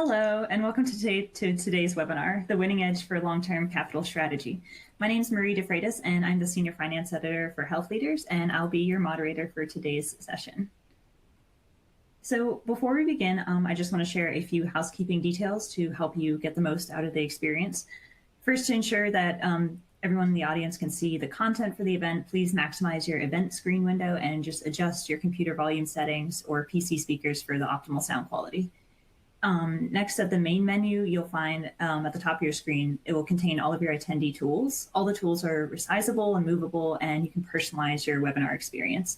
Hello, and welcome to today's webinar, The Winning Edge for Long-Term Capital Strategy. My name is Marie DeFreitas, and I'm the Senior Finance Editor for HealthLeaders, and I'll be your moderator for today's session. So before we begin, I just want to share a few housekeeping details to help you get the most out of the experience. First, to ensure that everyone in the audience can see the content for the event, please maximize your event screen window and just adjust your computer volume settings or PC speakers for the optimal sound quality. Next, at the main menu, you'll find at the top of your screen, it will contain all of your attendee tools. All the tools are resizable and movable, and you can personalize your webinar experience.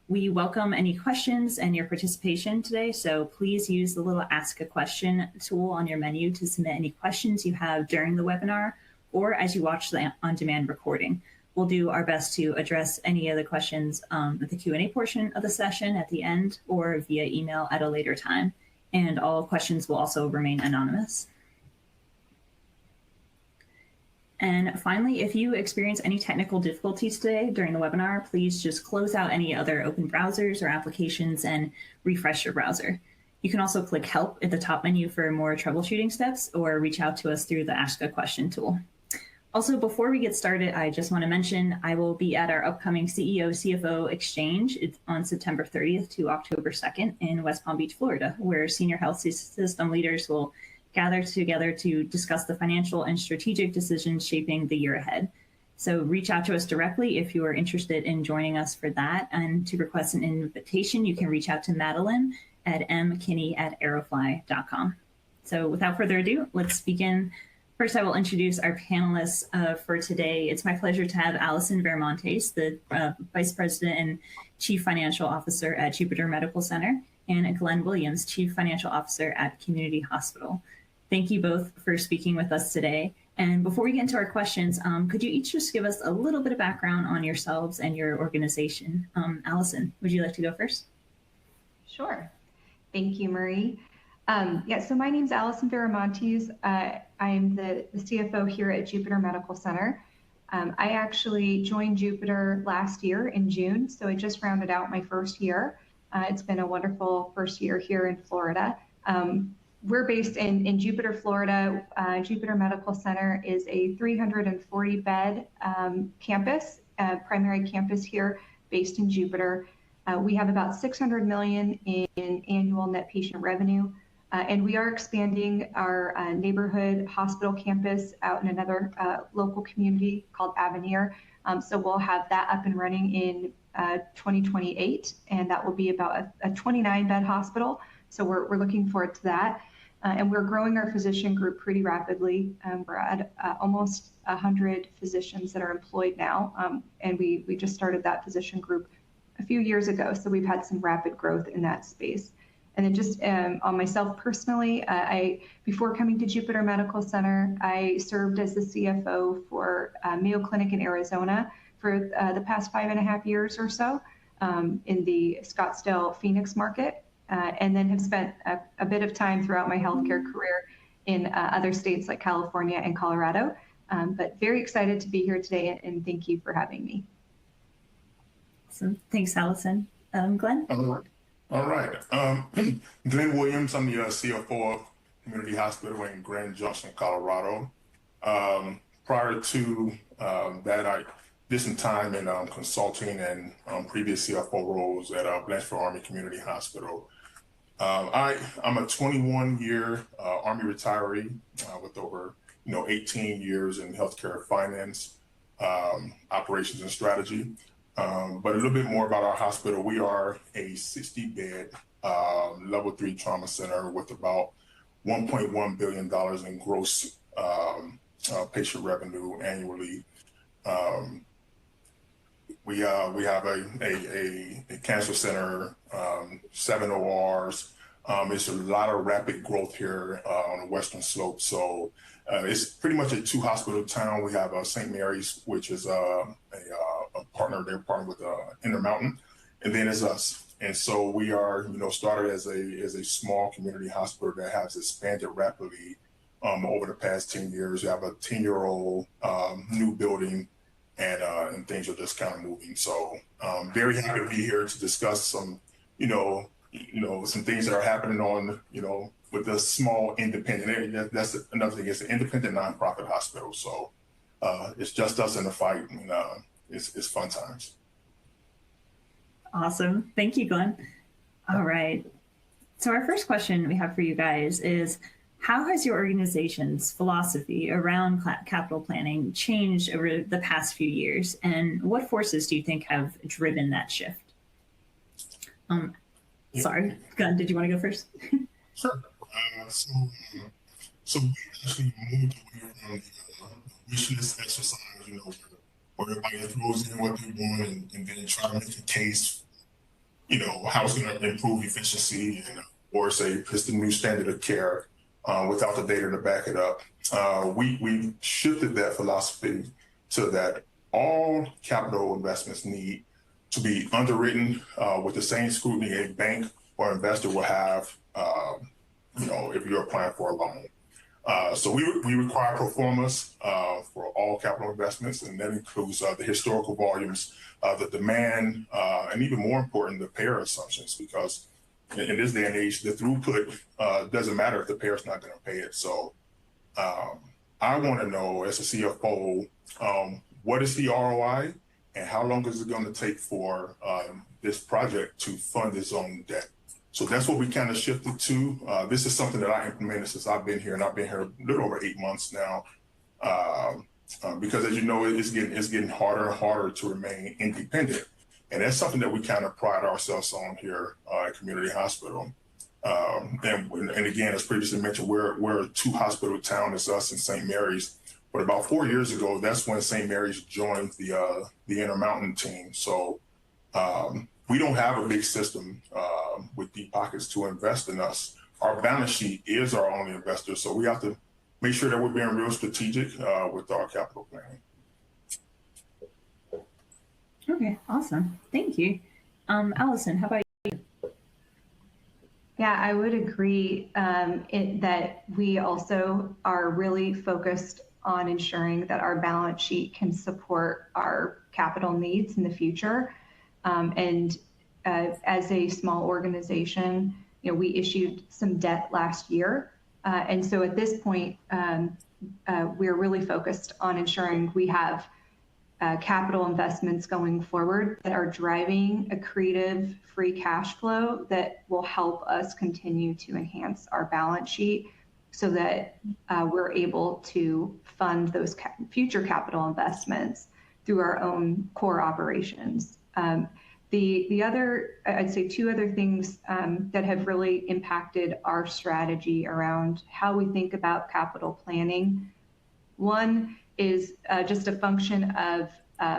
We welcome any questions and your participation today, so please use the little Ask a Question tool on your menu to submit any questions you have during the webinar or as you watch the on-demand recording. We'll do our best to address any of the questions at the Q&A portion of the session at the end or via email at a later time. And all questions will also remain anonymous. And finally, if you experience any technical difficulties today during the webinar, please just close out any other open browsers or applications and refresh your browser. You can also click Help at the top menu for more troubleshooting steps or reach out to us through the Ask a Question tool. Also, before we get started, I just want to mention I will be at our upcoming CEO-CFO Exchange on September 30th to October 2nd in West Palm Beach, Florida, where senior health system leaders will gather together to discuss the financial and strategic decisions shaping the year ahead. So reach out to us directly if you are interested in joining us for that. And to request an invitation, you can reach out to Madeline at mkinney@aerofly.com. So without further ado, let's begin. First, I will introduce our panelists for today. It's my pleasure to have Allison Viramontes, the Vice President and Chief Financial Officer at Jupiter Medical Center, and Glenn Williams, Chief Financial Officer at Community Hospital. Thank you both for speaking with us today. And before we get into our questions, could you each just give us a little bit of background on yourselves and your organization? Allison, would you like to go first? Sure. Thank you, Marie. So my name is Allison Viramontes. I'm the CFO here at Jupiter Medical Center. I actually joined Jupiter last year in June, so I just rounded out my first year. It's been a wonderful first year here in Florida. We're based in Jupiter, Florida. Jupiter Medical Center is a 340-bed campus, primary campus here based in Jupiter. We have about $600 million in annual net patient revenue. And we are expanding our neighborhood hospital campus out in another local community called Avenir. So we'll have that up and running in 2028, and that will be about a 29-bed hospital. So we're looking forward to that. And we're growing our physician group pretty rapidly. We're at almost 100 physicians that are employed now. And we just started that physician group a few years ago. So we've had some rapid growth in that space. And then just on myself personally, before coming to Jupiter Medical Center, I served as the CFO for Mayo Clinic in Arizona for the past 5.5 years or so in the Scottsdale, Phoenix market, and then have spent a bit of time throughout my healthcare career in other states like California and Colorado. But very excited to be here today, and thank you for having me. Awesome. Thanks, Allison. Glenn? All right. Glenn Williams, I'm the CFO of Community Hospital in Grand Junction, Colorado. Prior to that, I did some time in consulting and previous CFO roles at Blanchard Army Community Hospital. I'm a 21-year Army retiree with over 18 years in healthcare finance, operations and strategy. But a little bit more about our hospital. We are a 60-bed level 3 trauma center with about $1.1 billion in gross patient revenue annually. We have a cancer center, 7 ORs. It's a lot of rapid growth here on the Western Slope. So it's pretty much a 2-hospital town. We have St. Mary's, which is a partner. They're partnered with Intermountain, and then it's us. And so we are, started as a small community hospital that has expanded rapidly over the past 10 years. We have a 10-year-old new building, and things are just kind of moving. So very happy to be here to discuss some, some things that are happening on, with a small independent area. That's another thing. It's an independent nonprofit hospital. So it's just us in the fight, and it's fun times. Awesome. Thank you, Glenn. All right. So our first question we have for you guys is, how has your organization's philosophy around capital planning changed over the past few years? And what forces do you think have driven that shift? Sorry, Glenn, did you want to go first? Sure. So we actually moved away from the wish list exercise, where everybody throws in what they want and then try to make a case, how it's going to improve efficiency or say it's the new standard of care without the data to back it up. We shifted that philosophy so that all capital investments need to be underwritten with the same scrutiny a bank or investor will have, if you're applying for a loan. So we require pro formas for all capital investments, and that includes the historical volumes, the demand, and even more important, the payer assumptions, because in this day and age, the throughput doesn't matter if the payer's not going to pay it. So I want to know, as a CFO, what is the ROI and how long is it going to take for this project to fund its own debt? So that's what we kind of shifted to. This is something that I implemented since I've been here, and I've been here a little over 8 months now. Because as you know, it's getting harder and harder to remain independent. And that's something that we kind of pride ourselves on here at Community Hospital. And again, as previously mentioned, we're a 2-hospital town. It's us and St. Mary's. But about 4 years ago, that's when St. Mary's joined the Intermountain team. So we don't have a big system with deep pockets to invest in us. Our balance sheet is our only investor. So we have to make sure that we're being real strategic with our capital planning. Okay, awesome. Thank you. Allison, how about you? Yeah, I would agree that we also are really focused on ensuring that our balance sheet can support our capital needs in the future. As a small organization, we issued some debt last year. And so at this point, we're really focused on ensuring we have capital investments going forward that are driving accretive free cash flow that will help us continue to enhance our balance sheet so that we're able to fund those future capital investments through our own core operations. The other, I'd say 2 other things that have really impacted our strategy around how we think about capital planning. One is just a function of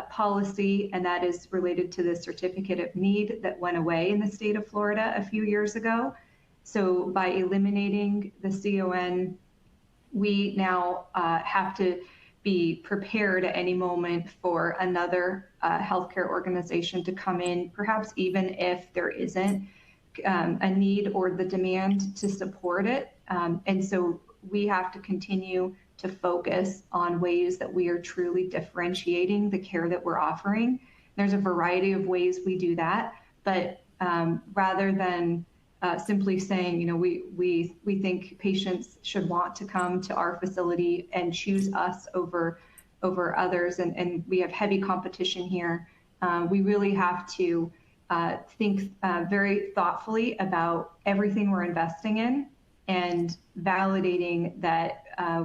policy, and that is related to the certificate of need that went away in the state of Florida a few years ago. So by eliminating the CON, we now have to be prepared at any moment for another healthcare organization to come in, perhaps even if there isn't a need or the demand to support it. And so we have to continue to focus on ways that we are truly differentiating the care that we're offering. There's a variety of ways we do that, but rather than simply saying, we think patients should want to come to our facility and choose us over others, and we have heavy competition here. We really have to think very thoughtfully about everything we're investing in and validating that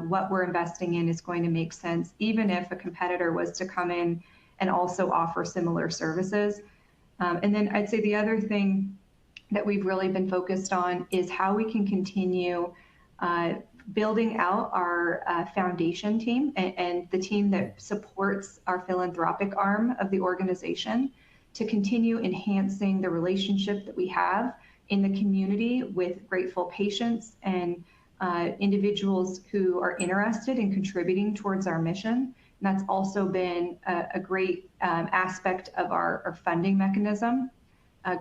what we're investing in is going to make sense, even if a competitor was to come in and also offer similar services. And then I'd say the other thing that we've really been focused on is how we can continue building out our foundation team and the team that supports our philanthropic arm of the organization to continue enhancing the relationship that we have in the community with grateful patients and individuals who are interested in contributing towards our mission. And that's also been a great aspect of our funding mechanism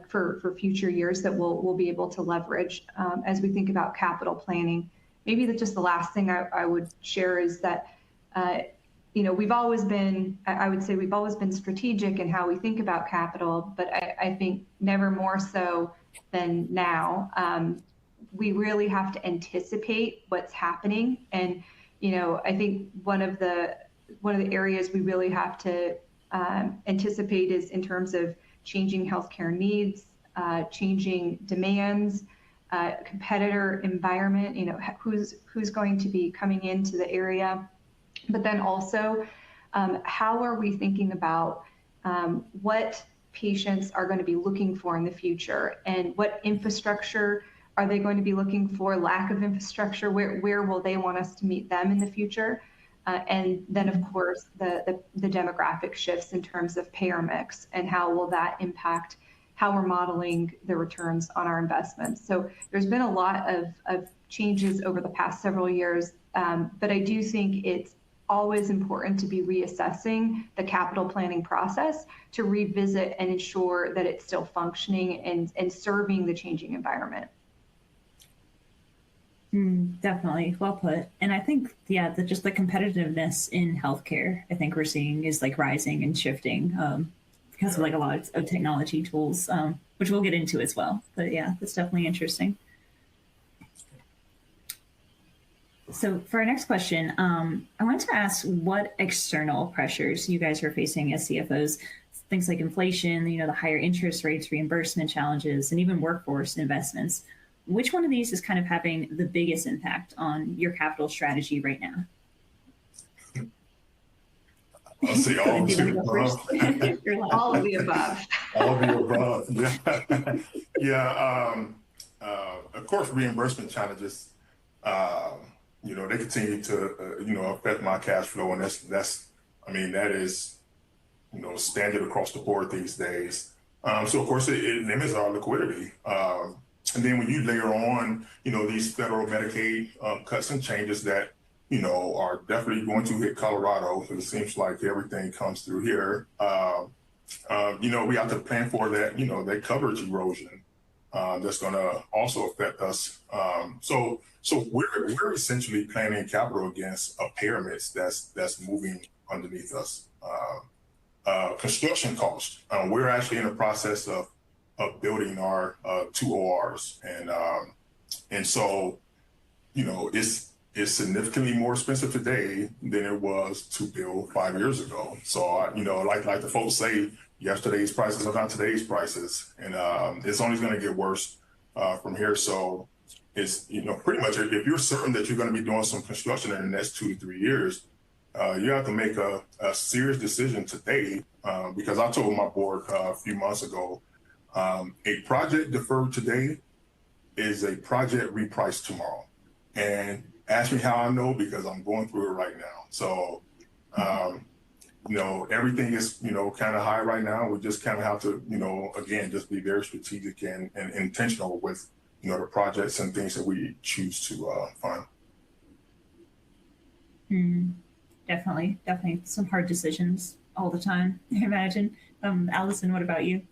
for future years that we'll be able to leverage as we think about capital planning. Maybe just the last thing I would share is that, we've always been, I would say we've always been strategic in how we think about capital, but I think never more so than now. we really have to anticipate what's happening. And, I think one of the areas we really have to anticipate is in terms of changing healthcare needs, changing demands, competitor environment, who's going to be coming into the area, but then also how are we thinking about what patients are going to be looking for in the future, and what infrastructure are they going to be looking for, lack of infrastructure, where will they want us to meet them in the future? And then, of course, the demographic shifts in terms of payer mix, and how will that impact how we're modeling the returns on our investments. So there's been a lot of changes over the past several years, but I do think it's always important to be reassessing the capital planning process to revisit and ensure that it's still functioning and serving the changing environment. Definitely, well put. And I think, just the competitiveness in healthcare, I think we're seeing is like rising and shifting because of like a lot of technology tools, which we'll get into as well. But yeah, that's definitely interesting. So for our next question, I wanted to ask what external pressures you guys are facing as CFOs, things like inflation, the higher interest rates, reimbursement challenges, and even workforce investments. Which one of these is kind of having the biggest impact on your capital strategy right now? I'll say all of the above. All of the above. All of the above. Yeah. Of course, reimbursement challenges. They continue to affect my cash flow, and that is standard across the board these days. So of course it limits our liquidity. And then when you layer on, these federal Medicaid cuts and changes that, are definitely going to hit Colorado, because it seems like everything comes through here. We have to plan for that, that coverage erosion that's going to also affect us. So we're essentially planning capital against a pyramid that's moving underneath us. Construction cost. We're actually in the process of building our 2 ORs, and so it's significantly more expensive today than it was to build 5 years ago. So like the folks say, yesterday's prices are not today's prices, and it's only going to get worse from here. So it's pretty much, if you're certain that you're going to be doing some construction in the next 2 to 3 years, you have to make a serious decision today, because I told my board a few months ago, a project deferred today is a project repriced tomorrow. And ask me how I know, because I'm going through it right now. So, everything is, kind of high right now. We just kind of have to, again, just be very strategic and intentional with, the projects and things that we choose to fund. Definitely some hard decisions all the time, I imagine. Allison, what about you?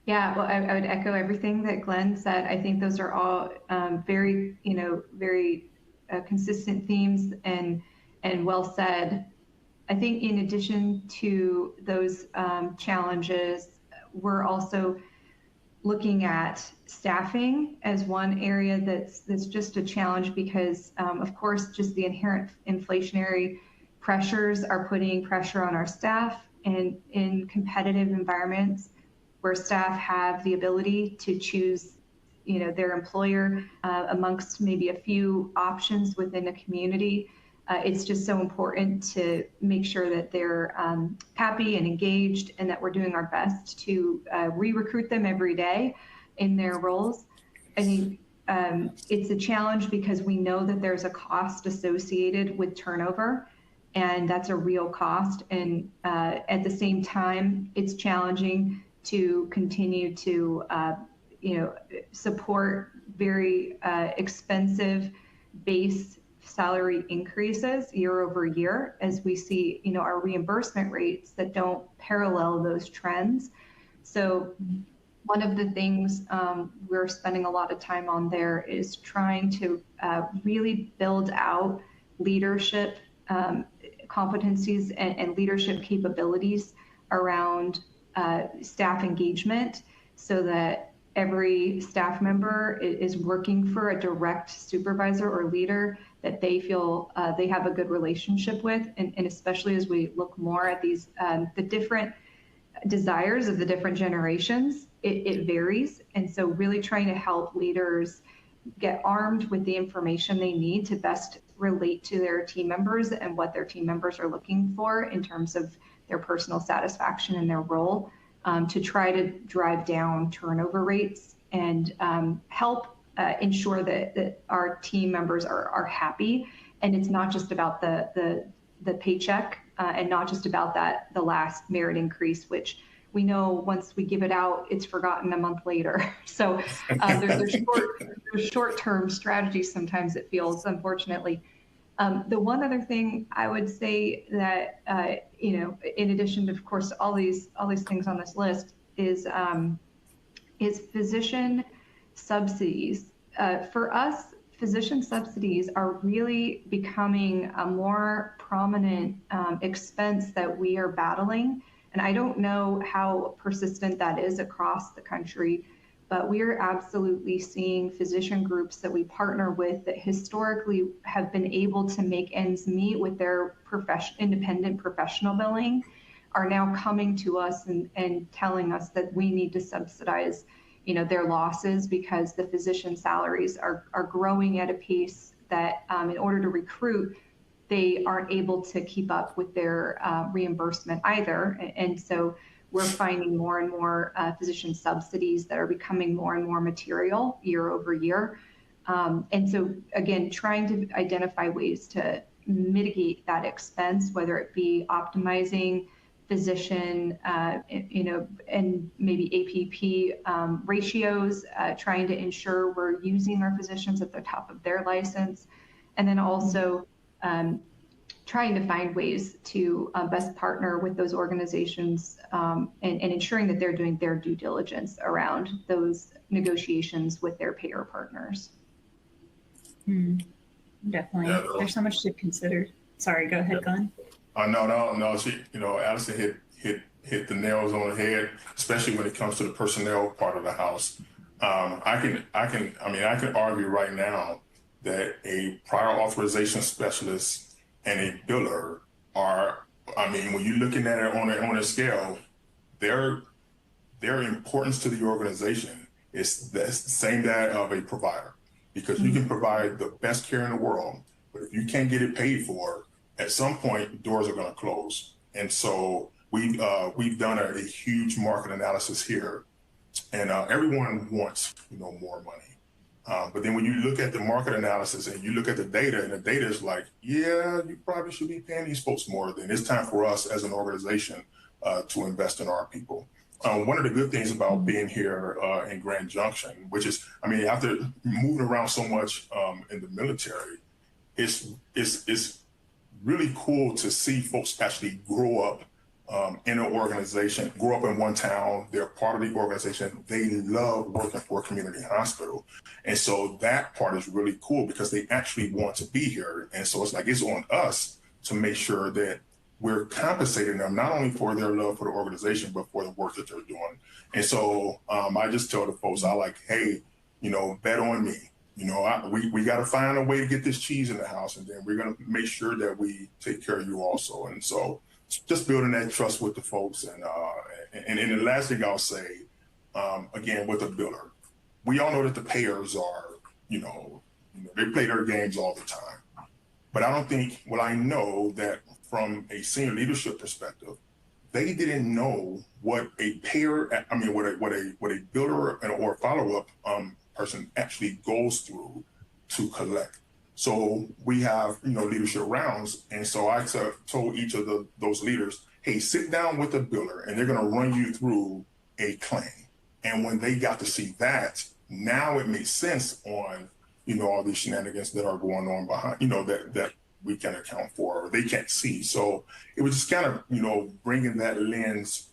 Yeah, well, I would echo everything that Glenn said. I think those are all very consistent themes and well said. I think in addition to those challenges, we're also looking at staffing as one area that's just a challenge, because of course, just the inherent inflationary pressures are putting pressure on our staff, and in competitive environments where staff have the ability to choose, their employer amongst maybe a few options within a community. It's just so important to make sure that they're happy and engaged, and that we're doing our best to re-recruit them every day in their roles. I think it's a challenge because we know that there's a cost associated with turnover, and that's a real cost. And at the same time, it's challenging to continue to, support very expensive base salary increases year over year, as we see, our reimbursement rates that don't parallel those trends. So one of the things we're spending a lot of time on there is trying to really build out leadership competencies and leadership capabilities around staff engagement, so that every staff member is working for a direct supervisor or leader that they feel they have a good relationship with. And especially as we look more at these, the different desires of the different generations, it varies. And so really trying to help leaders get armed with the information they need to best relate to their team members and what their team members are looking for in terms of their personal satisfaction in their role, to try to drive down turnover rates and help ensure that our team members are happy. And it's not just about the paycheck and not just about the last merit increase, which we know once we give it out, it's forgotten a month later. So there's short-term strategies sometimes, it feels, unfortunately. The one other thing I would say that, in addition to, of course, all these things on this list is physician subsidies. For us, physician subsidies are really becoming a more prominent expense that we are battling. And I don't know how persistent that is across the country, but we are absolutely seeing physician groups that we partner with that historically have been able to make ends meet with their independent professional billing are now coming to us and telling us that we need to subsidize, their losses because the physician salaries are growing at a pace that in order to recruit, they aren't able to keep up with their reimbursement either. And so we're finding more and more physician subsidies that are becoming more and more material year over year. And so again, trying to identify ways to mitigate that expense, whether it be optimizing physician, and maybe APP ratios, trying to ensure we're using our physicians at the top of their license, and then also trying to find ways to best partner with those organizations and ensuring that they're doing their due diligence around those negotiations with their payer partners. Definitely. Yeah, there's so much to consider. Sorry, go ahead, Glenn. No. She, Allison hit the nails on the head, especially when it comes to the personnel part of the house. I can argue right now that a prior authorization specialist and a biller are, when you're looking at it on a scale, their importance to the organization is the same that of a provider, because you can provide the best care in the world, but if you can't get it paid for, at some point doors are going to close. And so we've done a huge market analysis here, and everyone wants more money. But then when you look at the market analysis and you look at the data, and the data is like, yeah, you probably should be paying these folks more. Then it's time for us as an organization to invest in our people. One of the good things about being here in Grand Junction, which is, after moving around so much in the military, it's really cool to see folks actually grow up in an organization, grow up in one town, they're part of the organization, they love working for a community hospital. And so that part is really cool because they actually want to be here. And so it's on us to make sure that we're compensating them not only for their love for the organization, but for the work that they're doing. And so I just tell the folks, hey, bet on me. We got to find a way to get this cheese in the house, and then we're going to make sure that we take care of you also. And so just building that trust with the folks. And the last thing I'll say, again, with a biller, we all know that the payers are, they play their games all the time. But I know that from a senior leadership perspective, they didn't know what a payer, what a biller or a follow-up person actually goes through to collect. So we have, leadership rounds. And so I told each of those leaders, hey, sit down with the biller and they're going to run you through a claim. And when they got to see that, now it makes sense on, all these shenanigans that are going on behind, that we can account for or they can't see. So it was just kind of, bringing that lens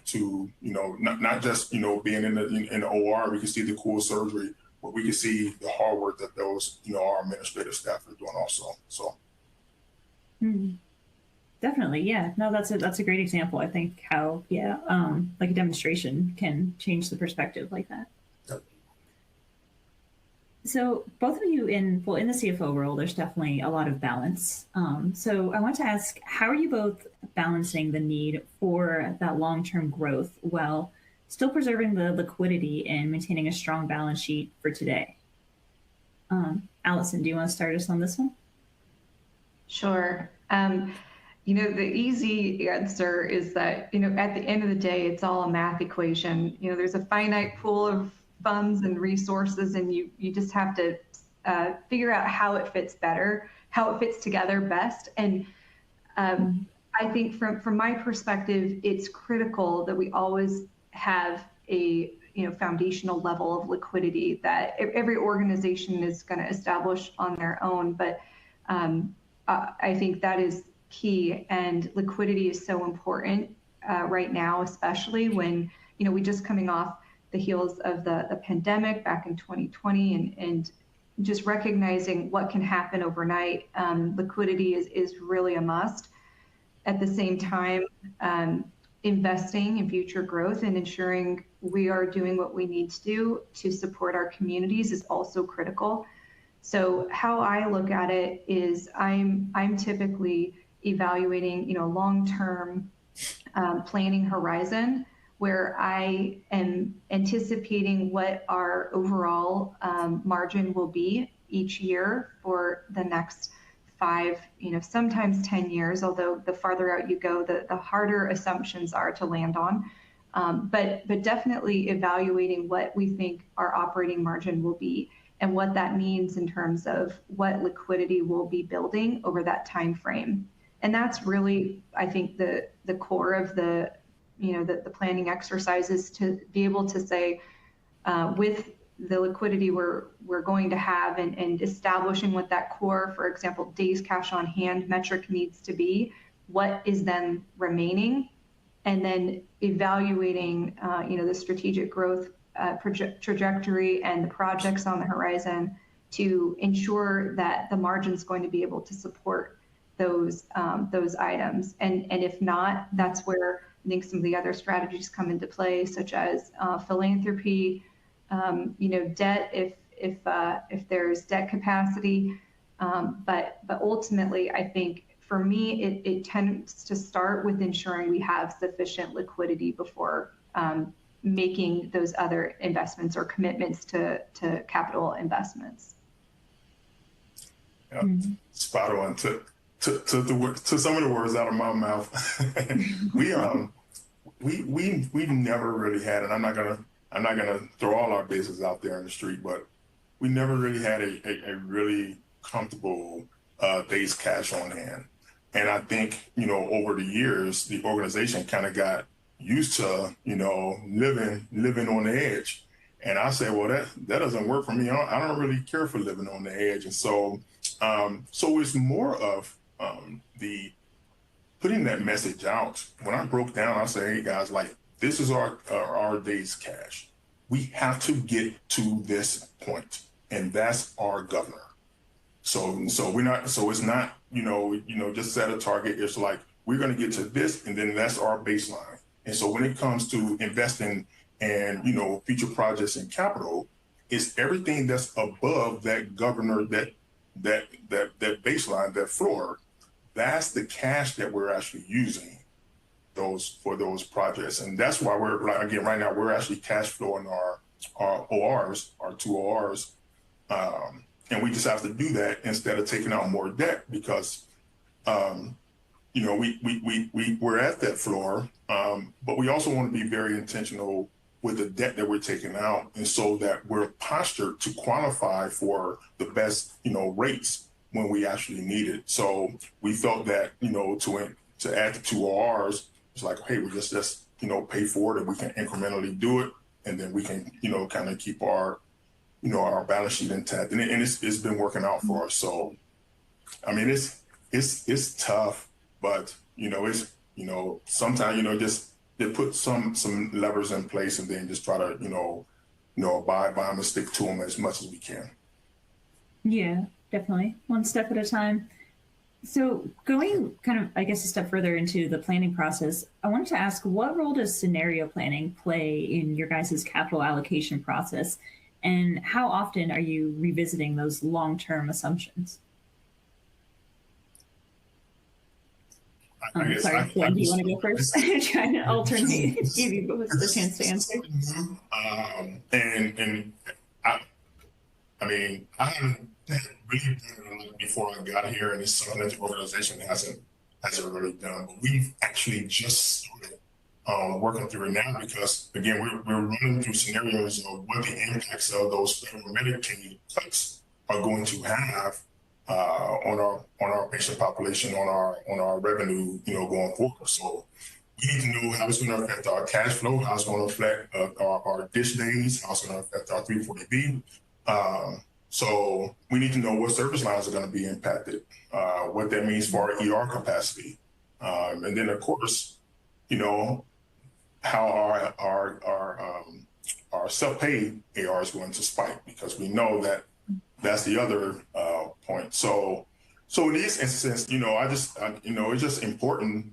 to, not just, being in the OR, we can see the cool surgery, but we can see the hard work that those, our administrative staff are doing also. So. Definitely. Yeah, no, that's a great example. I think how, like a demonstration can change the perspective like that. So both of you in the CFO role, there's definitely a lot of balance. So I want to ask, how are you both balancing the need for that long-term growth while still preserving the liquidity and maintaining a strong balance sheet for today? Allison, do you want to start us on this one? Sure. The easy answer is that, at the end of the day, it's all a math equation. There's a finite pool of funds and resources, and you just have to figure out how it fits together best. And I think from my perspective, it's critical that we always have a foundational level of liquidity that every organization is going to establish on their own. But I think that is key, and liquidity is so important right now, especially when we just coming off the heels of the pandemic back in 2020, and just recognizing what can happen overnight. Liquidity is really a must. At the same time, investing in future growth and ensuring we are doing what we need to do to support our communities is also critical. So how I look at it is I'm typically evaluating, long-term planning horizon, where I am anticipating what our overall margin will be each year for the next 5, sometimes 10 years, although the farther out you go, the harder assumptions are to land on. But definitely evaluating what we think our operating margin will be and what that means in terms of what liquidity will be building over that time frame. And that's really, I think, the core of the planning exercises, to be able to say, with the liquidity we're going to have, and establishing what that core, for example, days cash on hand metric needs to be, what is then remaining, and then evaluating the strategic growth trajectory and the projects on the horizon to ensure that the margin's going to be able to support those items. And if not, that's where I think some of the other strategies come into play, such as philanthropy, debt if there's debt capacity. But ultimately, I think for me, it tends to start with ensuring we have sufficient liquidity before making those other investments or commitments to capital investments. Yeah, spot on to some of the words out of my mouth. We've never really had, and I'm not gonna throw all our business out there in the street, but we never really had a really comfortable days cash on hand. And I think, over the years, the organization kind of got used to, living on the edge. And I said, well, that doesn't work for me. I don't really care for living on the edge. And so it's more of the putting that message out. When I broke down, I said, hey guys, like, this is our days cash. We have to get to this point, and that's our governor. So it's not, just set a target. It's like, we're going to get to this, and then that's our baseline. And so when it comes to investing and, future projects and capital, it's everything that's above that governor, that baseline, that floor. That's the cash that we're actually using for those projects. And that's why right now we're actually cash flowing our ORs, our 2 ORs. And we just have to do that instead of taking out more debt, because, we're at that floor, but we also want to be very intentional with the debt that we're taking out, and so that we're postured to qualify for the best, rates when we actually need it. So we felt that, to add the 2 ORs, it's like, hey, we just pay for it, and we can incrementally do it, and then we can, kind of keep our balance sheet intact, and it's been working out for us. So, I mean, it's tough, but it's sometimes just they put some levers in place, and then just try to abide by them and stick to them as much as we can. Yeah, definitely, one step at a time. So going kind of, I guess, a step further into the planning process, I wanted to ask, what role does scenario planning play in your guys' capital allocation process? And how often are you revisiting those long-term assumptions? I guess Sorry, Glenn, do you want to go first? I'm trying to alternate, give you both the chance to answer. And I mean, I haven't really done it before I got here, and it's something that the organization hasn't really done. But we've actually just started working through it now because, again, we're running through scenarios of what the impacts of those federal Medicaid cuts are going to have on our patient population, on our revenue, going forward. So we need to know how it's going to affect our cash flow, how it's going to affect our dish days, how it's going to affect our 340B. So we need to know what service lines are going to be impacted, what that means for our ER capacity, and then of course, how our self-pay AR is going to spike, because we know that that's the other point. So in these instances, it's just important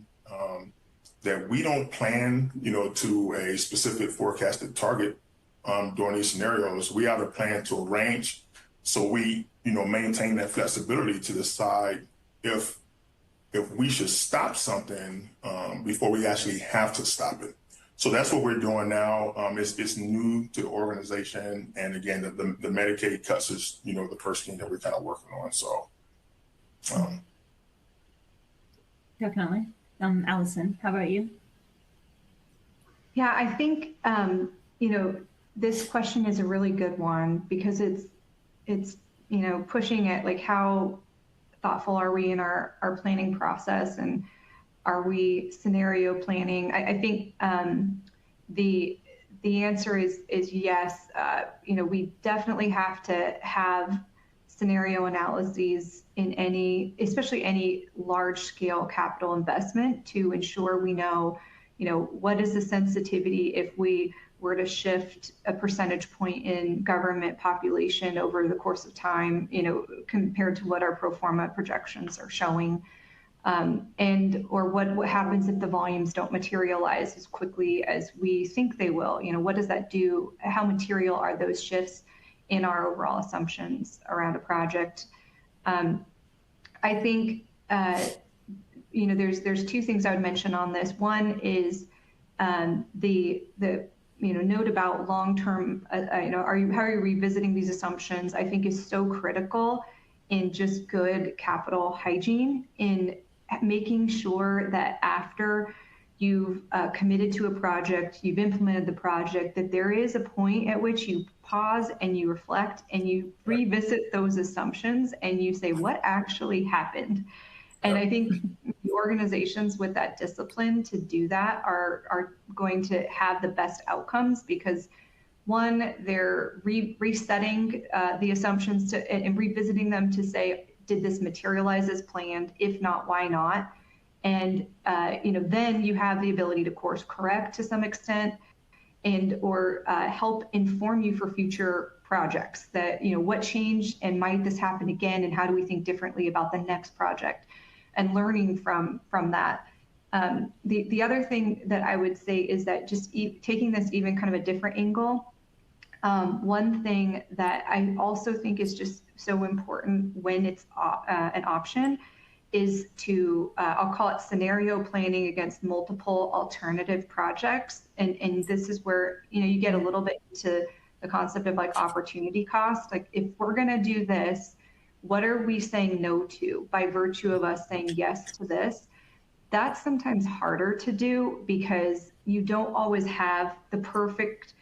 that we don't plan, to a specific forecasted target during these scenarios. We have a plan to arrange, so we, maintain that flexibility to decide if we should stop something before we actually have to stop it. So that's what we're doing now. It's new to the organization, and again, the Medicaid cuts is, the first thing that we're kind of working on. So, Definitely. Allison, how about you? Yeah, I think this question is a really good one, because it's pushing at like how thoughtful are we in our planning process, and are we scenario planning? I think the answer is yes. We definitely have to have scenario analyses in especially any large scale capital investment, to ensure we know, what is the sensitivity if we were to shift a percentage point in government population over the course of time, compared to what our pro forma projections are showing. Or what happens if the volumes don't materialize as quickly as we think they will? What does that do? How material are those shifts in our overall assumptions around a project? I think there's two things I would mention on this. One is the note about long-term. How are you revisiting these assumptions? I think is so critical in just good capital hygiene, in making sure that after you've committed to a project, you've implemented the project, that there is a point at which you pause and you reflect and you revisit those assumptions and you say, what actually happened? And I think the organizations with that discipline to do that are going to have the best outcomes, because one, they're resetting the assumptions and revisiting them to say, did this materialize as planned? If not, why not? And then you have the ability to course correct to some extent, or help inform you for future projects. That what changed, and might this happen again, and how do we think differently about the next project, and learning from that. The other thing that I would say is that just taking this even kind of a different angle. One thing that I also think is just so important when it's an option is to, I'll call it scenario planning against multiple alternative projects. And this is where, you get a little bit to the concept of like opportunity cost. Like, if we're going to do this, what are we saying no to by virtue of us saying yes to this? That's sometimes harder to do, because you don't always have the perfect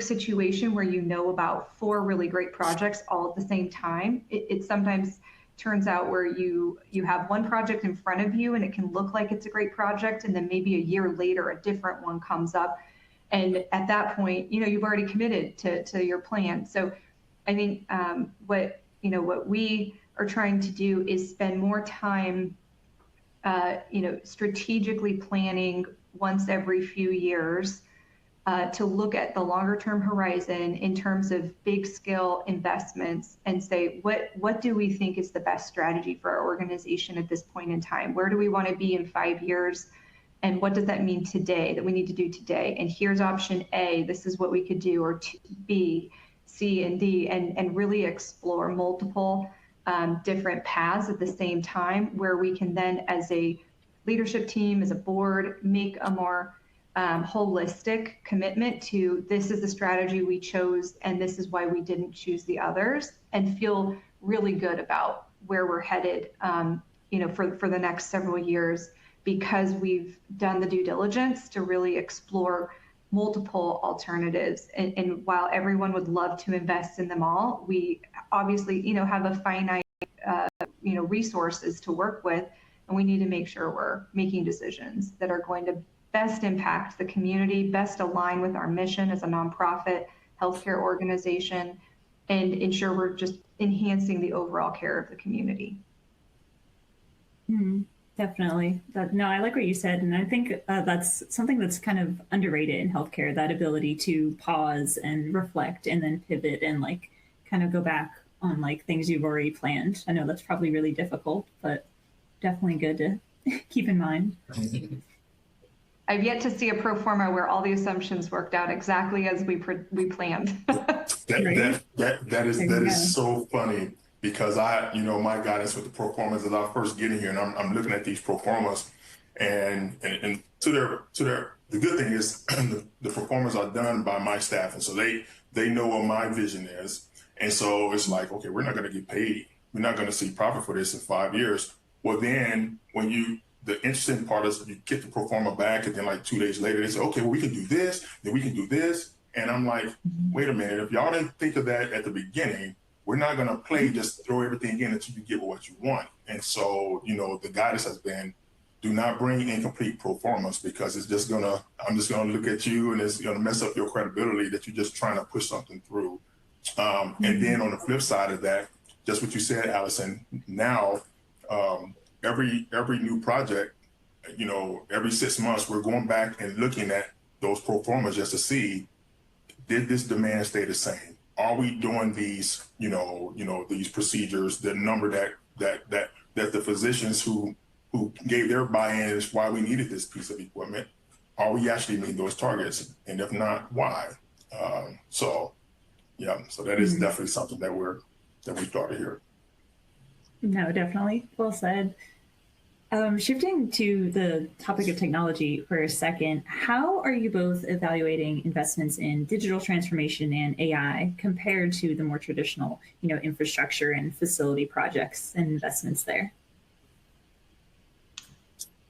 situation where about 4 really great projects all at the same time. It sometimes turns out where you have one project in front of you and it can look like it's a great project, and then maybe a year later a different one comes up, and at that point you've already committed to your plan. So I think what we are trying to do is spend more time strategically planning once every few years, to look at the longer term horizon in terms of big scale investments and say, what do we think is the best strategy for our organization at this point in time? Where do we want to be in 5 years? And what does that mean today that we need to do today? And here's option A, this is what we could do, or B, C, and D, and really explore multiple different paths at the same time, where we can then, as a leadership team, as a board, make a more holistic commitment to, this is the strategy we chose and this is why we didn't choose the others, and feel really good about where we're headed for the next several years, because we've done the due diligence to really explore multiple alternatives. And while everyone would love to invest in them all, we obviously have a finite resources to work with, and we need to make sure we're making decisions that are going to best impact the community, best align with our mission as a nonprofit healthcare organization, and ensure we're just enhancing the overall care of the community. Definitely. No, I like what you said. And I think that's something that's kind of underrated in healthcare, that ability to pause and reflect and then pivot and like kind of go back on like things you've already planned. I know that's probably really difficult, but definitely good to keep in mind. I've yet to see a pro forma where all the assumptions worked out exactly as we planned. That is so funny, because my guidance with the pro formas is I first get in here and I'm looking at these pro formas, and to their the good thing is the pro formas are done by my staff, and so they know what my vision is, and so it's like, okay, we're not going to get paid, we're not going to see profit for this in 5 years. Well, then the interesting part is you get the pro forma back, and then like 2 days later they say, okay, well, we can do this, then we can do this, and I'm like, wait a minute, if y'all didn't think of that at the beginning, we're not going to just throw everything in until you get what you want. And so, the guidance has been, do not bring incomplete pro formas, because I'm just going to look at you and it's going to mess up your credibility that you're just trying to push something through. And then on the flip side of that, just what you said, Allison, now, every new project, every 6 months, we're going back and looking at those pro formas just to see, did this demand stay the same? Are we doing these, these procedures, the number that the physicians who gave their buy-in is why we needed this piece of equipment, are we actually meeting those targets? And if not, why? So that is definitely something that we started here. No, definitely. Well said. Shifting to the topic of technology for a second, how are you both evaluating investments in digital transformation and AI compared to the more traditional, infrastructure and facility projects and investments there?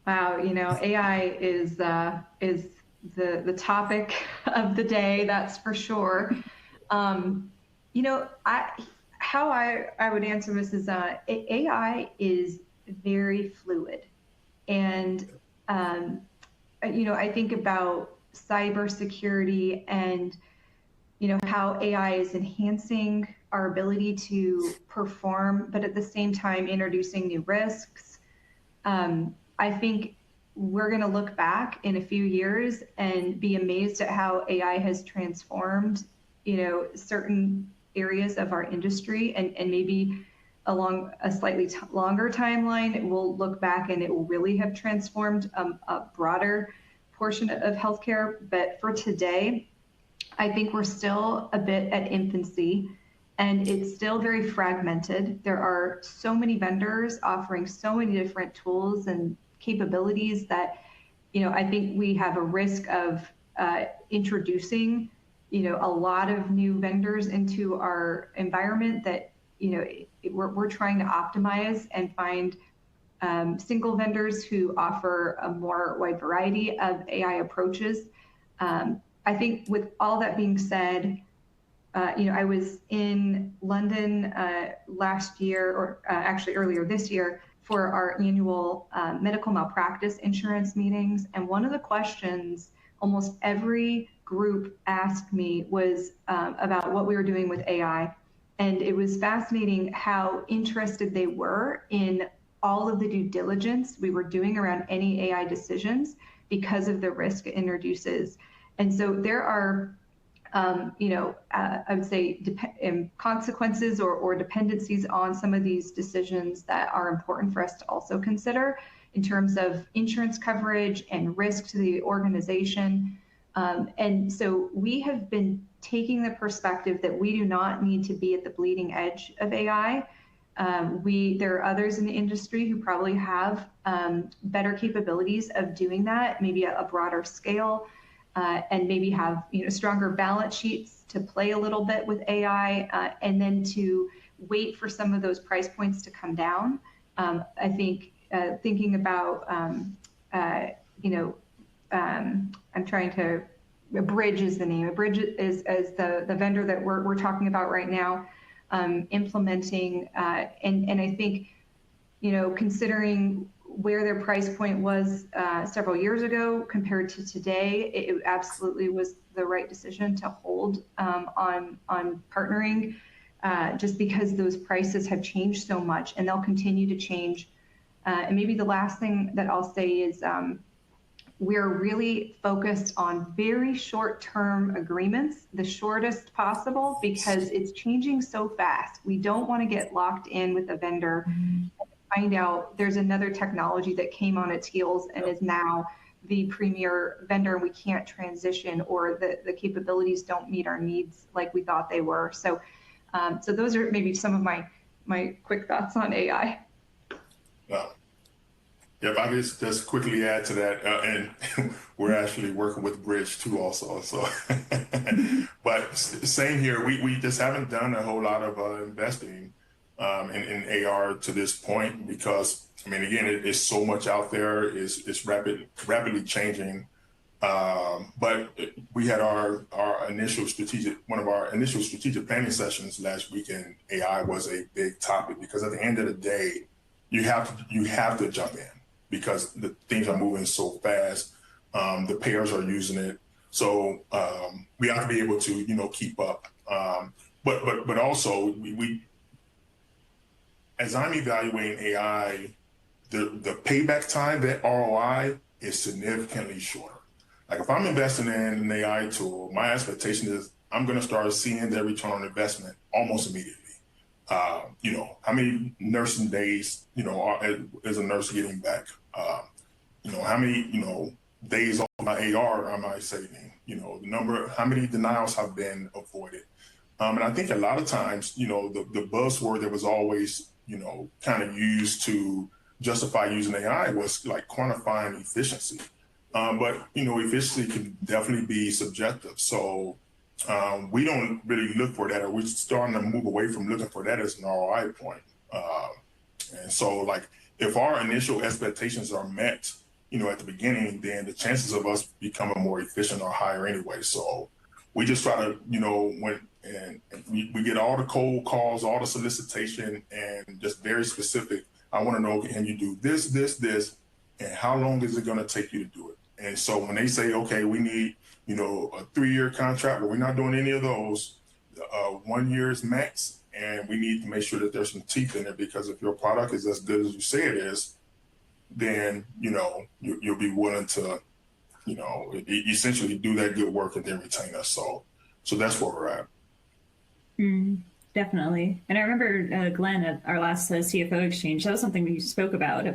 Wow, AI is the topic of the day, that's for sure. How I would answer this is AI is very fluid, and I think about cybersecurity and how AI is enhancing our ability to perform, but at the same time introducing new risks. I think we're going to look back in a few years and be amazed at how AI has transformed certain areas of our industry, and maybe along a slightly longer timeline, we'll look back and it will really have transformed a broader portion of healthcare. But for today, I think we're still a bit at infancy, and it's still very fragmented. There are so many vendors offering so many different tools and capabilities that, I think we have a risk of introducing, a lot of new vendors into our environment that, we're trying to optimize and find single vendors who offer a more wide variety of AI approaches. I think with all that being said, I was in London last year, or actually earlier this year, for our annual medical malpractice insurance meetings. And one of the questions almost every group asked me was about what we were doing with AI. And it was fascinating how interested they were in all of the due diligence we were doing around any AI decisions because of the risk it introduces. And so there are, I would say consequences or dependencies on some of these decisions that are important for us to also consider in terms of insurance coverage and risk to the organization. And so we have been taking the perspective that we do not need to be at the bleeding edge of AI. There are others in the industry who probably have better capabilities of doing that, maybe at a broader scale, and maybe have stronger balance sheets to play a little bit with AI, and then to wait for some of those price points to come down. I think thinking about I'm trying to. Bridge is the name. Bridge is the vendor that we're talking about right now, implementing, and I think considering where their price point was several years ago compared to today, it absolutely was the right decision to hold on partnering, just because those prices have changed so much and they'll continue to change. And maybe the last thing that I'll say is we're really focused on very short-term agreements, the shortest possible, because it's changing so fast. We don't want to get locked in with a vendor and find out there's another technology that came on its heels and is now the premier vendor, and we can't transition, or the capabilities don't meet our needs like we thought they were. So those are maybe some of my quick thoughts on AI. Wow. Yeah, if I just quickly add to that, and we're actually working with Bridge too also. So, but same here, we just haven't done a whole lot of investing in AR to this point, because I mean, again, it's so much out there, it's rapidly changing. But we had one of our initial strategic planning sessions last week, and AI was a big topic, because at the end of the day, you have to jump in, because the things are moving so fast. The payers are using it, so we have to be able to keep up. But also we as I'm evaluating AI, the payback time, that ROI, is significantly shorter. Like if I'm investing in an AI tool, my expectation is I'm going to start seeing the return on investment almost immediately. How many nursing days, is a nurse getting back? How many, days off my AR am I saving? How many denials have been avoided? And I think a lot of times, the buzzword that was always, kind of used to justify using AI was like quantifying efficiency. But, efficiency can definitely be subjective. So we don't really look for that, or we're starting to move away from looking for that as an ROI point. And so, like, if our initial expectations are met, at the beginning, then the chances of us becoming more efficient are higher anyway. So we just try to, we get all the cold calls, all the solicitation, and just very specific. I want to know, can you do this, this, this, and how long is it going to take you to do it? And so when they say, okay, we need, a 3-year contract, but we're not doing any of those, 1 year is max, and we need to make sure that there's some teeth in it, because if your product is as good as you say it is, then, you'll be willing to, essentially do that good work and then retain us. So that's where we're at. Definitely. And I remember, Glenn, at our last CFO exchange, that was something we spoke about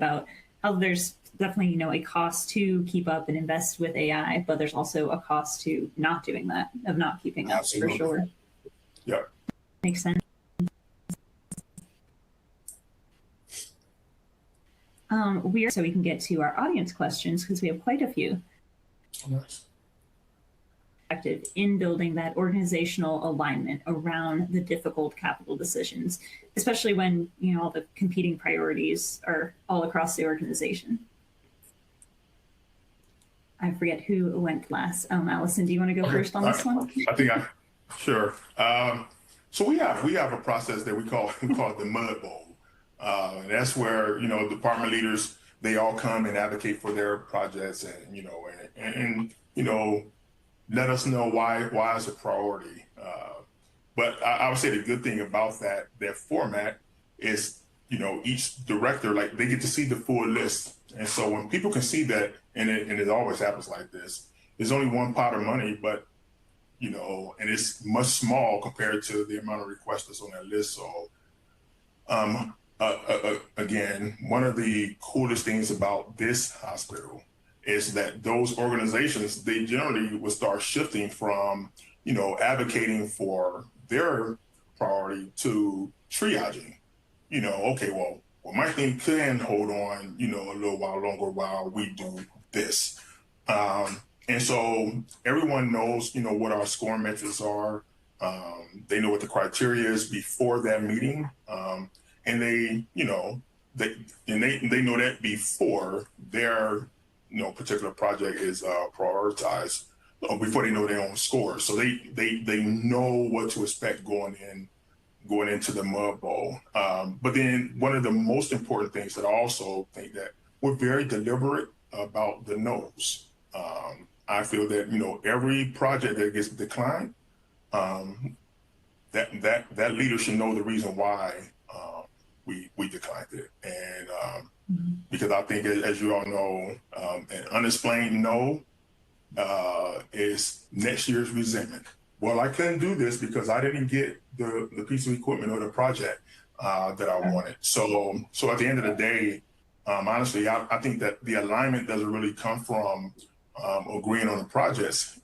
how there's definitely, a cost to keep up and invest with AI, but there's also a cost to not doing that, of not keeping up. Absolutely. For sure. Yeah. Makes sense. So we can get to our audience questions, because we have quite a few. Nice. In building that organizational alignment around the difficult capital decisions, especially when all the competing priorities are all across the organization. I forget who went last. Allison, do you want to go first on this one? Sure. So we have a process that we call it the Mud Bowl. And that's where, department leaders, they all come and advocate for their projects, and let us know why it's a priority. But I would say the good thing about that format is, each director, like, they get to see the full list. And so when people can see that, and it always happens like this, there's only one pot of money, but and it's much small compared to the amount of requests that's on that list. So again, one of the coolest things about this hospital is that those organizations, they generally will start shifting from, advocating for their priority to triaging. Okay, well, my thing can hold on, a little while longer while we do this. And so everyone knows, what our scoring metrics are. They know what the criteria is before that meeting. And they know that before their, particular project is prioritized, before they know their own scores. So they know what to expect going into the Mud Bowl. But then one of the most important things that I also think that we're very deliberate about the no's. I feel that, every project that gets declined, that leader should know the reason why we declined it. And because I think, as you all know, an unexplained no is next year's resentment. Well, I couldn't do this because I didn't get the piece of equipment or the project that I wanted. So at the end of the day, honestly, I think that the alignment doesn't really come from agreeing on the projects.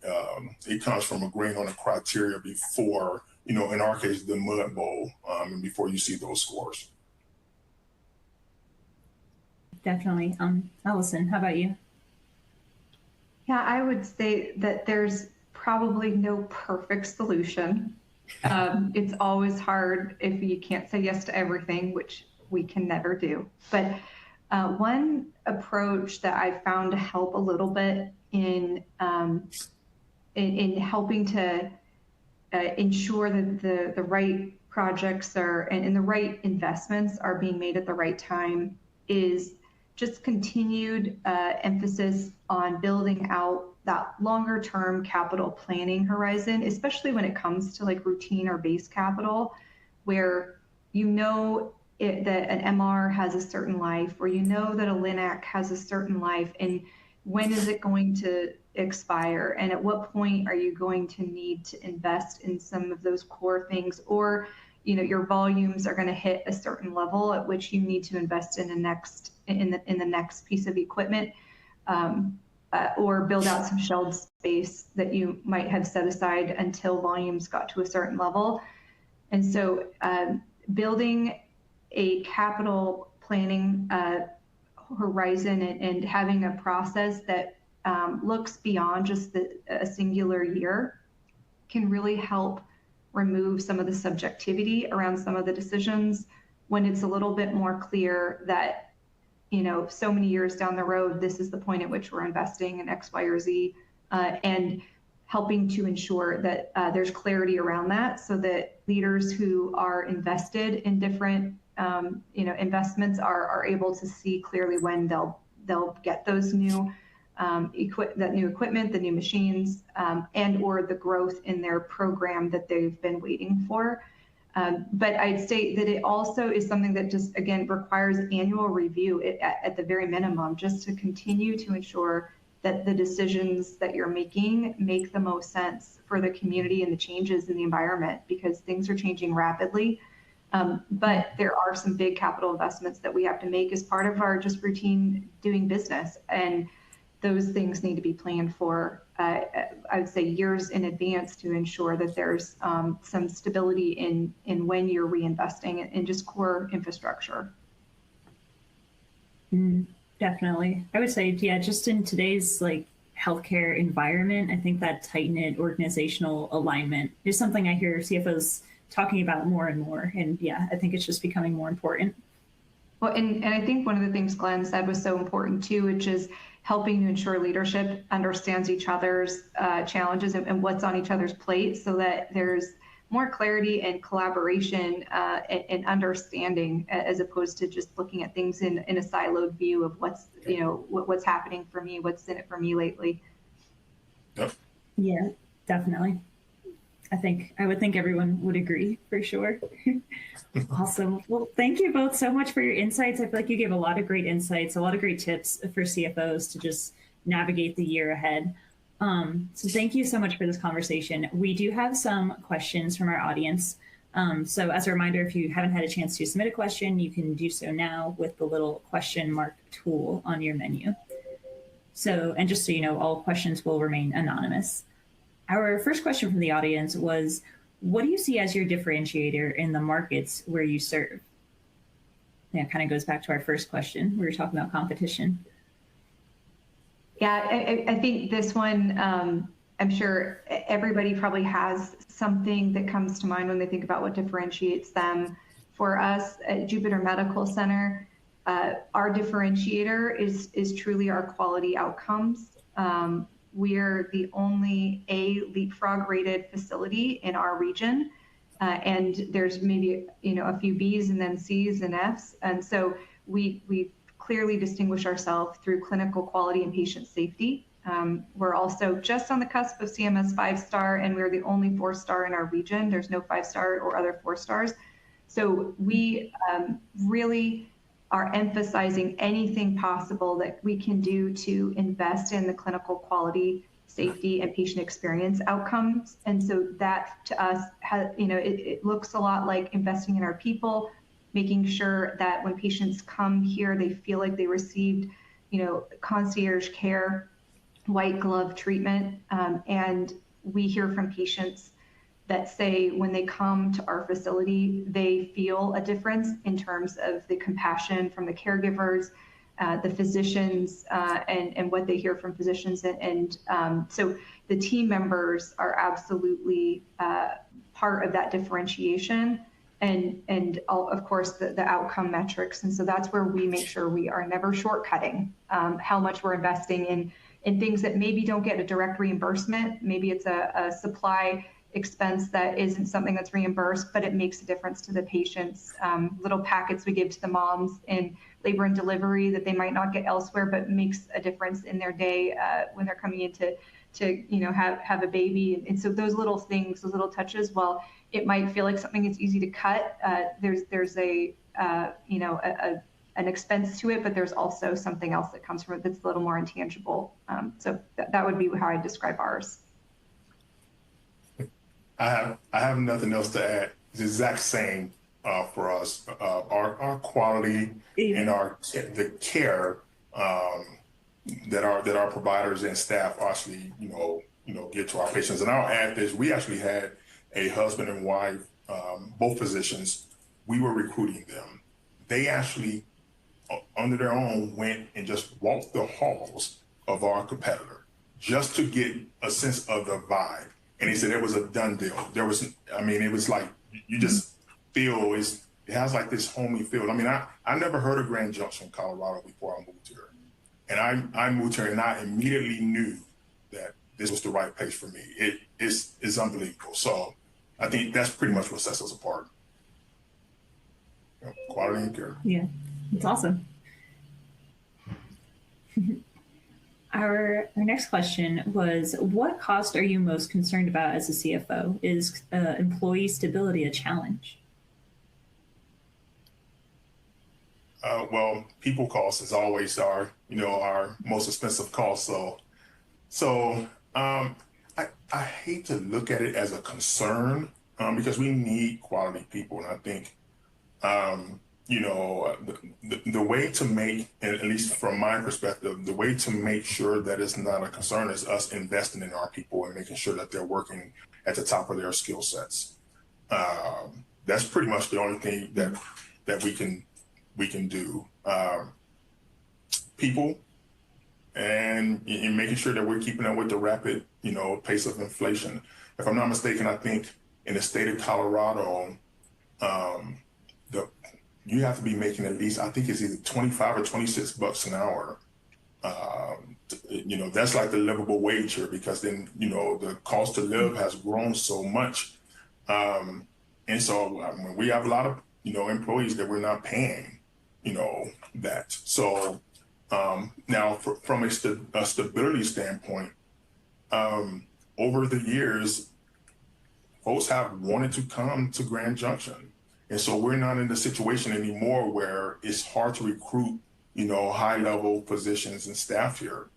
It comes from agreeing on the criteria before, in our case, the Mud Bowl, and before you see those scores. Definitely. Allison, how about you? Yeah, I would say that there's probably no perfect solution. It's always hard if you can't say yes to everything, which we can never do. But one approach that I found to help a little bit in helping to ensure that the right projects and the right investments are being made at the right time is just continued emphasis on building out that longer term capital planning horizon, especially when it comes to like routine or base capital, where that an MR has a certain life, or that a LINAC has a certain life, and when is it going to expire, and at what point are you going to need to invest in some of those core things, or your volumes are going to hit a certain level at which you need to invest in the next piece of equipment, or build out some shelved space that you might have set aside until volumes got to a certain level. And so building a capital planning horizon and having a process that looks beyond just a singular year can really help remove some of the subjectivity around some of the decisions when it's a little bit more clear that, so many years down the road, this is the point at which we're investing in X, Y, or Z, and helping to ensure that there's clarity around that so that leaders who are invested in different investments are able to see clearly when they'll get those new equipment, the new machines, and or the growth in their program that they've been waiting for. But I'd say that it also is something that just, again, requires annual review at the very minimum, just to continue to ensure that the decisions that you're making make the most sense for the community and the changes in the environment, because things are changing rapidly. But there are some big capital investments that we have to make as part of our just routine doing business. And those things need to be planned for, I would say, years in advance to ensure that there's some stability in when you're reinvesting in just core infrastructure. Definitely. I would say, yeah, just in today's healthcare environment, I think that tight-knit organizational alignment is something I hear CFOs talking about more and more. And yeah, I think it's just becoming more important. Well, and I think one of the things Glenn said was so important too, which is helping to ensure leadership understands each other's challenges and what's on each other's plate, so that there's more clarity and collaboration and understanding, as opposed to just looking at things in a siloed view of what's happening for me, what's in it for me lately. Yep. Yeah, definitely. I would think everyone would agree for sure. Awesome. Well, thank you both so much for your insights. I feel like you gave a lot of great insights, a lot of great tips for CFOs to just navigate the year ahead. So thank you so much for this conversation. We do have some questions from our audience. So as a reminder, if you haven't had a chance to submit a question, you can do so now with the little question mark tool on your menu. So, and just so you know, all questions will remain anonymous. Our first question from the audience was, what do you see as your differentiator in the markets where you serve? Yeah, it kind of goes back to our first question. We were talking about competition. Yeah, I think this one, I'm sure everybody probably has something that comes to mind when they think about what differentiates them. For us at Jupiter Medical Center, our differentiator is truly our quality outcomes. We're the only leapfrog rated facility in our region. And there's maybe, a few B's and then C's and F's. And so we clearly distinguish ourselves through clinical quality and patient safety. We're also just on the cusp of CMS 5-star, and we're the only 4-star in our region. There's no 5-star or other 4-stars. So we really are emphasizing anything possible that we can do to invest in the clinical quality, safety, and patient experience outcomes. And so that to us, it looks a lot like investing in our people, making sure that when patients come here, they feel like they received, concierge care, white glove treatment. And we hear from patients that say when they come to our facility, they feel a difference in terms of the compassion from the caregivers, the physicians, and what they hear from physicians. And so the team members are absolutely part of that differentiation. And of course, the outcome metrics. And so that's where we make sure we are never shortcutting how much we're investing in things that maybe don't get a direct reimbursement. Maybe it's a supply expense that isn't something that's reimbursed, but it makes a difference to the patients. Little packets we give to the moms in labor and delivery that they might not get elsewhere, but makes a difference in their day when they're coming in to have a baby. And so those little things, those little touches, while it might feel like something that's easy to cut, there's an expense to it, but there's also something else that comes from it that's a little more intangible. So that would be how I describe ours. I have nothing else to add. It's the exact same for us. Our quality and the care that our providers and staff actually give to our patients. And I'll add this: we actually had a husband and wife, both physicians. We were recruiting them. They actually, under their own, went and just walked the halls of our competitor just to get a sense of the vibe. And he said it was a done deal. It was like, you just feel it has like this homey feel. I never heard of Grand Junction, Colorado before I moved here. And I moved here and I immediately knew that this was the right place for me. It's unbelievable. So I think that's pretty much what sets us apart. Quality and care. Yeah, it's awesome. Our next question was, what cost are you most concerned about as a CFO? Is employee stability a challenge? Well, people costs is always our most expensive cost. So I hate to look at it as a concern because we need quality people. And I think, the way to make, at least from my perspective, the way to make sure that it's not a concern is us investing in our people and making sure that they're working at the top of their skill sets. That's pretty much the only thing that we can do. People and making sure that we're keeping up with the rapid, pace of inflation. If I'm not mistaken, I think in the state of Colorado, you have to be making at least, I think it's either 25 or 26 bucks an hour. That's like the livable wage here, because then, the cost to live has grown so much. And so we have a lot of, employees that we're not paying, that. So now from a stability standpoint, over the years, folks have wanted to come to Grand Junction. And so we're not in the situation anymore where it's hard to recruit, high-level positions and staff here.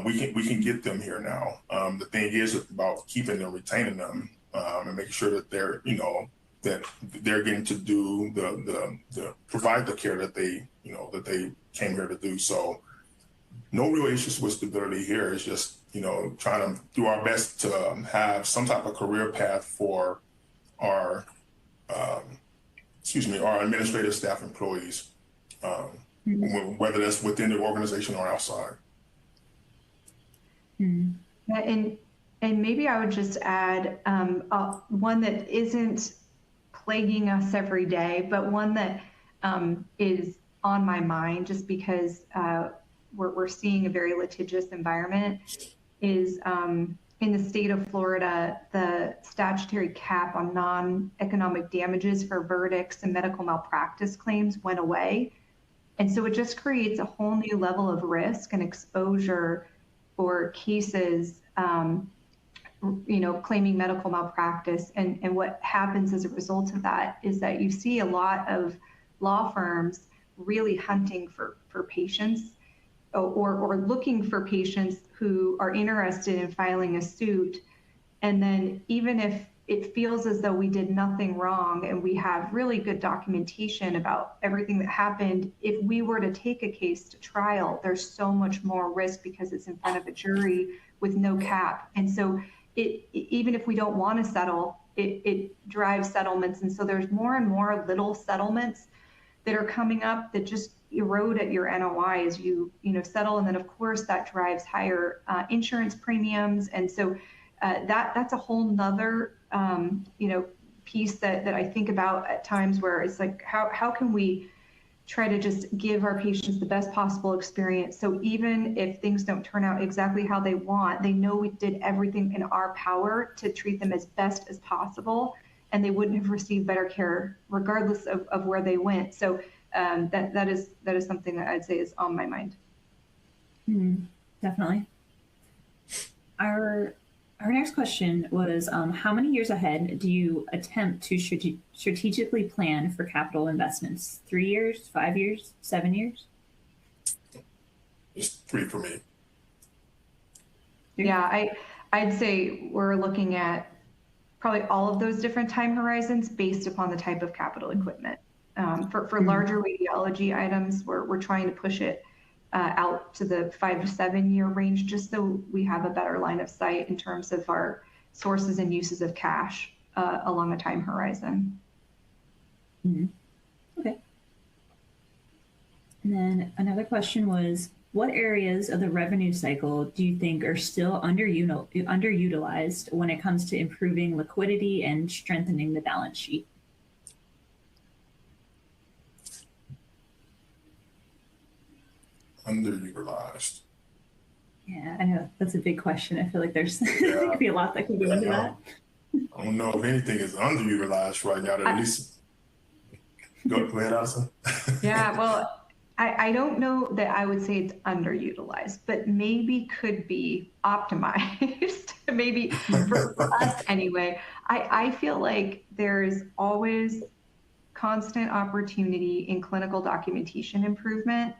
we can get them here now. The thing is about keeping them, retaining them, and making sure that they're, that they're getting to do the provide the care that they, that they came here to do. So no real issues with stability here. It's just, trying to do our best to have some type of career path for our, our administrative staff employees, whether that's within the organization or outside. And maybe I would just add one that isn't plaguing us every day, but one that is on my mind just because we're seeing a very litigious environment is in the state of Florida, the statutory cap on non-economic damages for verdicts and medical malpractice claims went away. And so it just creates a whole new level of risk and exposure for cases, claiming medical malpractice. And what happens as a result of that is that you see a lot of law firms really hunting for patients or looking for patients who are interested in filing a suit. And then even if it feels as though we did nothing wrong and we have really good documentation about everything that happened, if we were to take a case to trial, there's so much more risk because it's in front of a jury with no cap. And so even if we don't want to settle, it drives settlements. And so there's more and more little settlements that are coming up that just erode at your NOI as you settle. And then of course that drives higher insurance premiums. And so that's a whole nother piece that I think about at times where it's like, how can we try to just give our patients the best possible experience? So even if things don't turn out exactly how they want, they know we did everything in our power to treat them as best as possible, and they wouldn't have received better care regardless of where they went. So that is something that I'd say is on my mind. Definitely. Our next question was, how many years ahead do you attempt to strategically plan for capital investments? 3 years, 5 years, 7 years? It's 3 for me. Yeah, I'd say we're looking at probably all of those different time horizons based upon the type of capital equipment. For larger radiology items, we're trying to push it out to the 5 to 7 year range, just so we have a better line of sight in terms of our sources and uses of cash along a time horizon. Okay. And then another question was, what areas of the revenue cycle do you think are still underutilized when it comes to improving liquidity and strengthening the balance sheet? Underutilized. Yeah, I know that's a big question. I feel like there's there could be a lot that could go into that. I don't know if anything is underutilized right now. At least go ahead, Allison. Yeah, well, I don't know that I would say it's underutilized, but maybe could be optimized. Maybe for us anyway. I feel like there's always constant opportunity in clinical documentation improvement,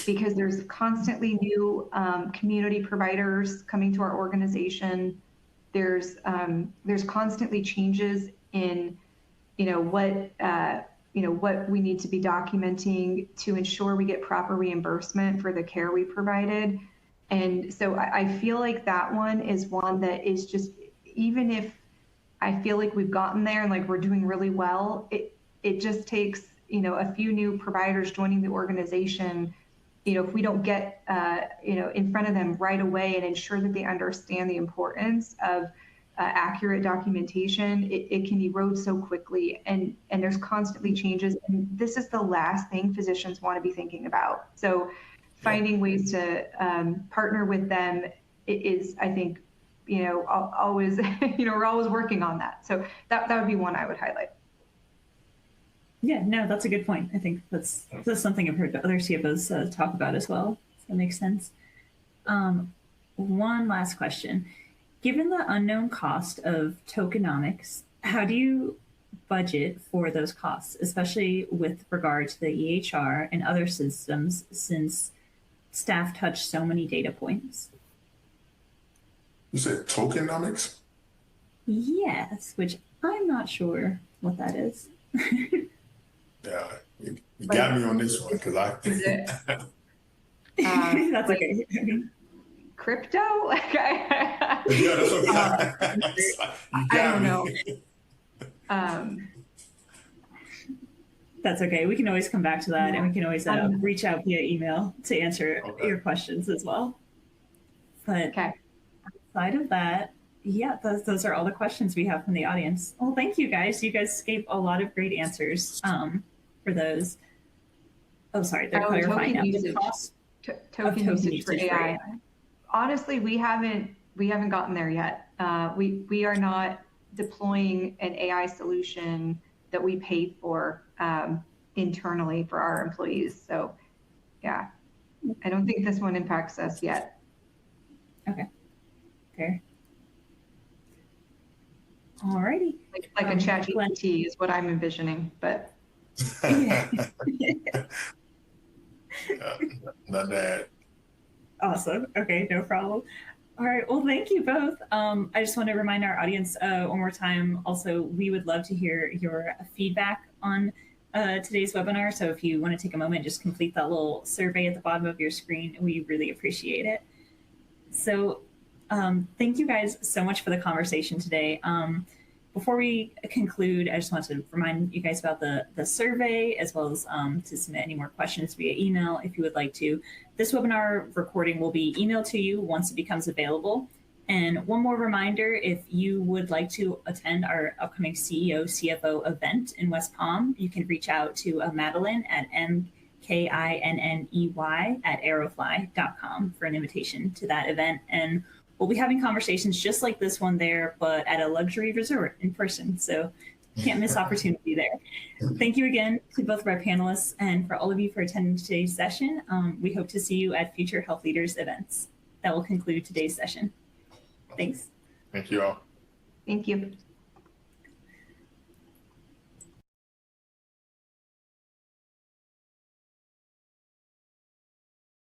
because there's constantly new community providers coming to our organization. There's constantly changes in, what we need to be documenting to ensure we get proper reimbursement for the care we provided. And so I feel like that one is one that is just, even if I feel like we've gotten there and like we're doing really well, it just takes, a few new providers joining the organization. If we don't get, in front of them right away and ensure that they understand the importance of accurate documentation, it can erode so quickly, and there's constantly changes. And this is the last thing physicians want to be thinking about. So finding ways to partner with them is, I think, always, we're always working on that. So that would be one I would highlight. Yeah, no, that's a good point. I think that's something I've heard other CFOs talk about as well. So that makes sense. One last question. Given the unknown cost of tokenomics, how do you budget for those costs, especially with regard to the EHR and other systems, since staff touch so many data points. You said tokenomics? Yes, which I'm not sure what that is. Yeah, you got me on this one because I. Is it, That's like okay. crypto? Yeah, that's okay. You I got don't me. know. That's okay. We can always come back to that, and we can always reach out via email to answer your questions as well. But Okay. aside of that, yeah, those are all the questions we have from the audience. Well, thank you guys. You guys gave a lot of great answers for those. Oh, sorry, they're clarifying now. Usage. Token usage for AI. Honestly, we haven't gotten there yet. We are not deploying an AI solution that we pay for internally for our employees. So yeah, I don't think this one impacts us yet. Okay. Fair. Alrighty. Like a ChatGPT is what I'm envisioning, but. Not bad. Awesome. Okay, no problem. All right. Well, thank you both. I just want to remind our audience one more time. Also, we would love to hear your feedback on today's webinar. So if you want to take a moment, just complete that little survey at the bottom of your screen. We really appreciate it. So thank you guys so much for the conversation today. Before we conclude, I just want to remind you guys about the survey, as well as to submit any more questions via email if you would like to. This webinar recording will be emailed to you once it becomes available. And one more reminder, if you would like to attend our upcoming CEO CFO event in West Palm, you can reach out to Madeline at mkinney@aerofly.com for an invitation to that event. And we'll be having conversations just like this one there, but at a luxury resort in person. So can't miss opportunity there. Thank you again to both of our panelists and for all of you for attending today's session. We hope to see you at future Health Leaders events. That will conclude today's session. Thanks. Thank you all. Thank you.